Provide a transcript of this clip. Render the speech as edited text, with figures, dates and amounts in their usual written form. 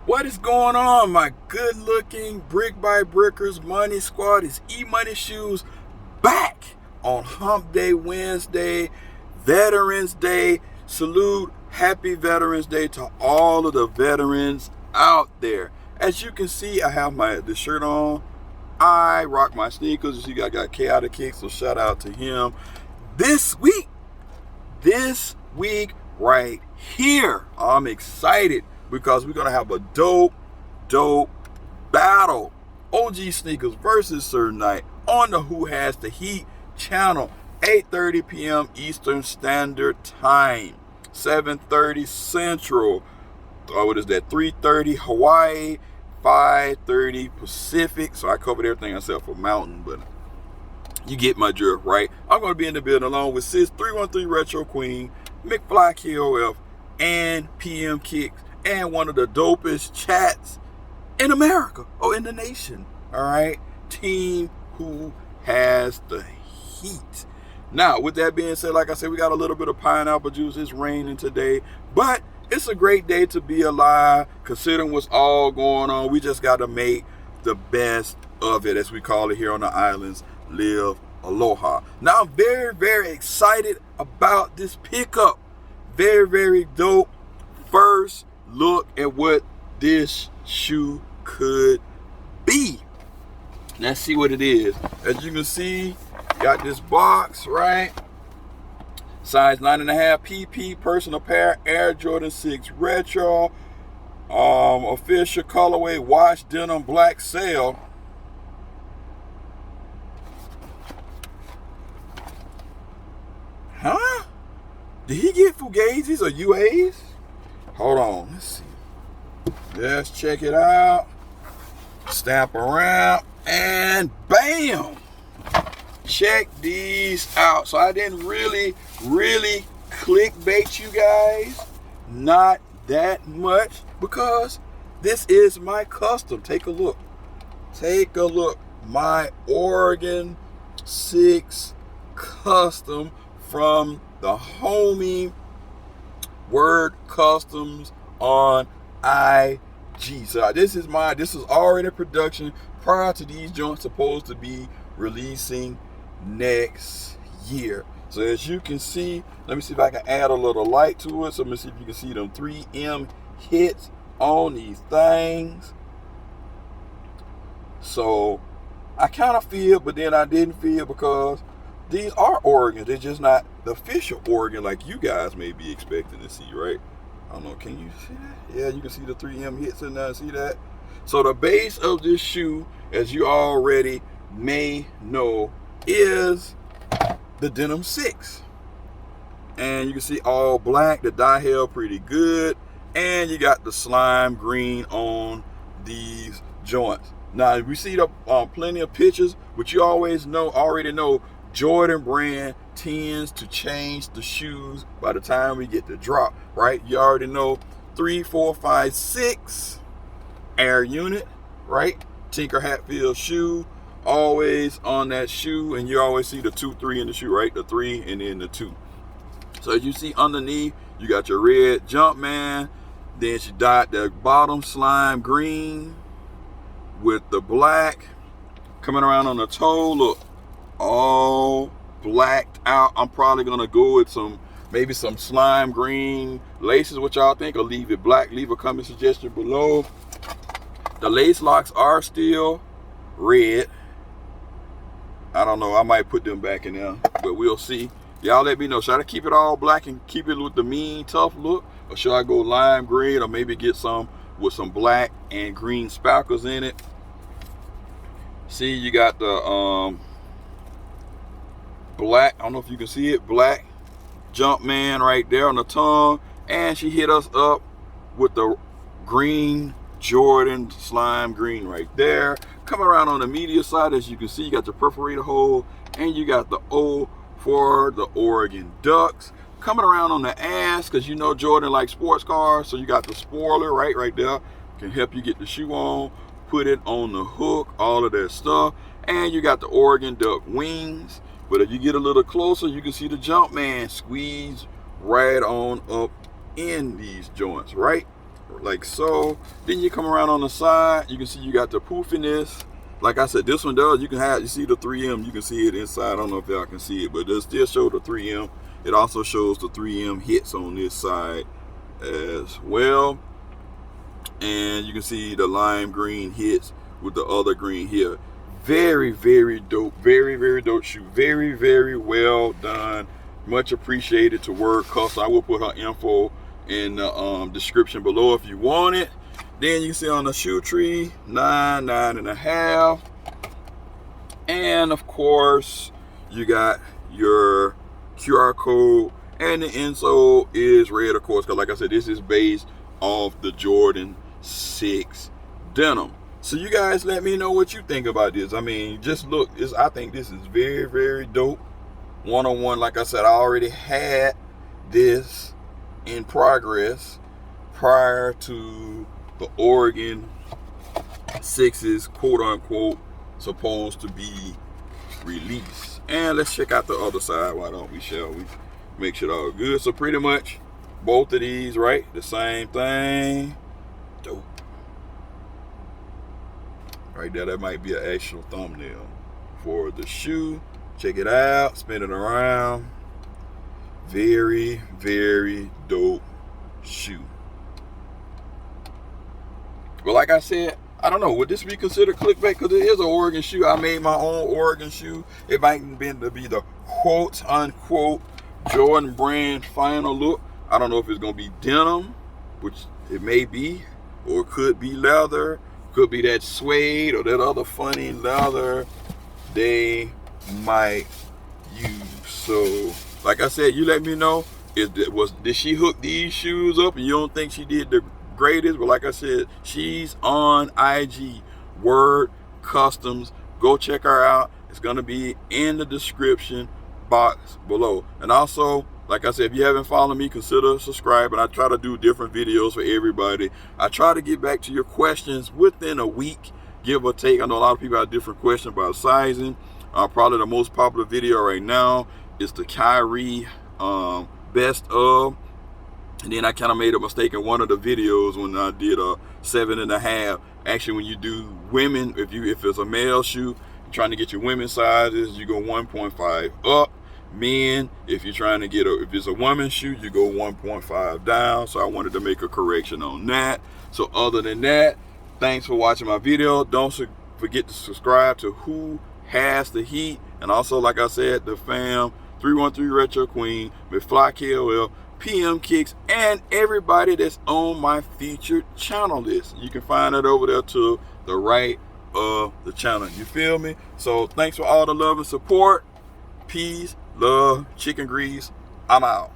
What is going on, my good-looking brick by brickers money squad? It's Emoneyshoes back on Hump Day Wednesday, Veterans Day. Salute, happy Veterans Day to all of the veterans out there. As you can see, I have the shirt on. I rock my sneakers. You see, I got PMKICKZ, so shout out to him. This week right here, I'm excited because we're gonna have a dope battle. OG Sneakers versus Sir Knight on the Who Has the Heat channel, 8:30 p.m. Eastern Standard Time, 7:30 Central. What is that? 3:30 Hawaii, 5:30 Pacific. So I covered everything except for Mountain, but you get my drift, right? I'm going to be in the building along with Sis 313 Retro Queen, MCFLYKOF, and PMKICKZ, and one of the dopest chats in America or in the nation. All right, team Who Has the Heat. Now, with that being said, like I said, we got a little bit of pineapple juice. It's raining today, but it's a great day to be alive, considering what's all going on. We just got to make the best of it, as we call it here on the islands. Live aloha. Now, I'm very excited about this pickup. Very dope. First look at what this shoe could be. Let's see what it is. As you can see, got this box, right? Size 9.5 PP, personal pair, Air Jordan 6 Retro, official colorway, wash denim, black sail. Huh? Did he get Fugazis or UAs? Hold on, let's see. Let's check it out. Stamp around and bam! Check these out. So I didn't really clickbait you guys. Not that much, because this is my custom. Take a look. Take a look. My Oregon 6 custom from the homie Word Customs on IG. So this is already in production prior to these joints supposed to be releasing next year. So as you can see, let me see if I can add a little light to it. So let me see if you can see them 3M hits on these things. So I kind of feel, but then I didn't feel, because these are Oregon. They're just not the official Oregon like you guys may be expecting to see, right? I don't know, can you see that? Yeah, you can see the 3M hits in there, see that? So the base of this shoe, as you already may know, is the Denim 6. And you can see all black, the dye held pretty good, and you got the slime green on these joints. Now, we see the plenty of pictures, which you already know, Jordan brand tends to change the shoes by the time we get the drop, right? You already know 3, 4, 5, 6 Air unit, right? Tinker Hatfield shoe, always on that shoe, and you always see the 2, 3 in the shoe, right? The 3 and then the 2. So as you see underneath, you got your red Jumpman, then you dot the bottom slime green with the black. Coming around on the toe, look, all blacked out. I'm probably gonna go with maybe some slime green laces. What y'all think? Or leave it black? Leave a comment suggestion below. The lace locks are still red. I don't know, I might put them back in there, but we'll see. Y'all let me know. Should I keep it all black and keep it with the mean tough look, or should I go lime green, or maybe get some with some black and green sparkles in it? See, you got the black, I don't know if you can see it, black Jumpman right there on the tongue, and she hit us up with the green Jordan slime green right there. Coming around on the media side, as you can see, you got the perforated hole, and you got the O for the Oregon Ducks. Coming around on the ass, because you know Jordan likes sports cars, so you got the spoiler right there, can help you get the shoe on, put it on the hook, all of that stuff. And you got the Oregon Duck wings. But if you get a little closer, you can see the Jumpman squeeze right on up in these joints, right? like so. Then you come around on the side, you can see you got the poofiness. Like I said, this one does, you see the 3M, you can see it inside. I don't know if y'all can see it, but it does still show the 3M. It also shows the 3M hits on this side as well. And you can see the lime green hits with the other green here. Very, very dope. Very, very dope shoe. Very, very well done. Much appreciated to Word Custom. I will put her info in the description below if you want it. Then you can see on the shoe tree, 9.5. And of course, you got your QR code, and the insole is red, of course, because like I said, this is based off the Jordan 6 denim. So you guys let me know what you think about this. I mean, just look, I think this is very, very dope. One-on-one, like I said, I already had this in progress prior to the Oregon 6's quote-unquote supposed to be released. And let's check out the other side. Why don't we, shall we? Make sure all good. So pretty much both of these, right? The same thing. Dope. Right there, that might be an actual thumbnail for the shoe. Check it out, spin it around. Very, very dope shoe. But like I said, I don't know, would this be considered clickbait? Because it is an Oregon shoe. I made my own Oregon shoe. It might be the quote unquote Jordan brand final look. I don't know if it's gonna be denim, which it may be, or it could be leather, could be that suede or that other funny leather they might use. So like I said, you let me know, did she hook these shoes up and you don't think she did the greatest? But like I said, she's on IG, Word Customs. Go check her out. It's gonna be in the description box below. And also, like I said, if you haven't followed me, consider subscribing. I try to do different videos for everybody. I try to get back to your questions within a week, give or take. I know a lot of people have different questions about sizing. Probably the most popular video right now is the Kyrie best of. And then I kind of made a mistake in one of the videos when I did a 7.5. Actually, when you do women, if it's a male shoe, you're trying to get your women's sizes, you go 1.5 up. Men, if you're trying to get if it's a woman's shoe, you go 1.5 down. So I wanted to make a correction on that. So other than that, thanks for watching my video. Don't forget to subscribe to Who Has the Heat, and also, like I said, the fam 313 Retro Queen, McFlyKOF, PMKICKZ, and everybody that's on my featured channel list. You can find it over there to the right of the channel. You feel me? So thanks for all the love and support. Peace, love, chicken grease. I'm out.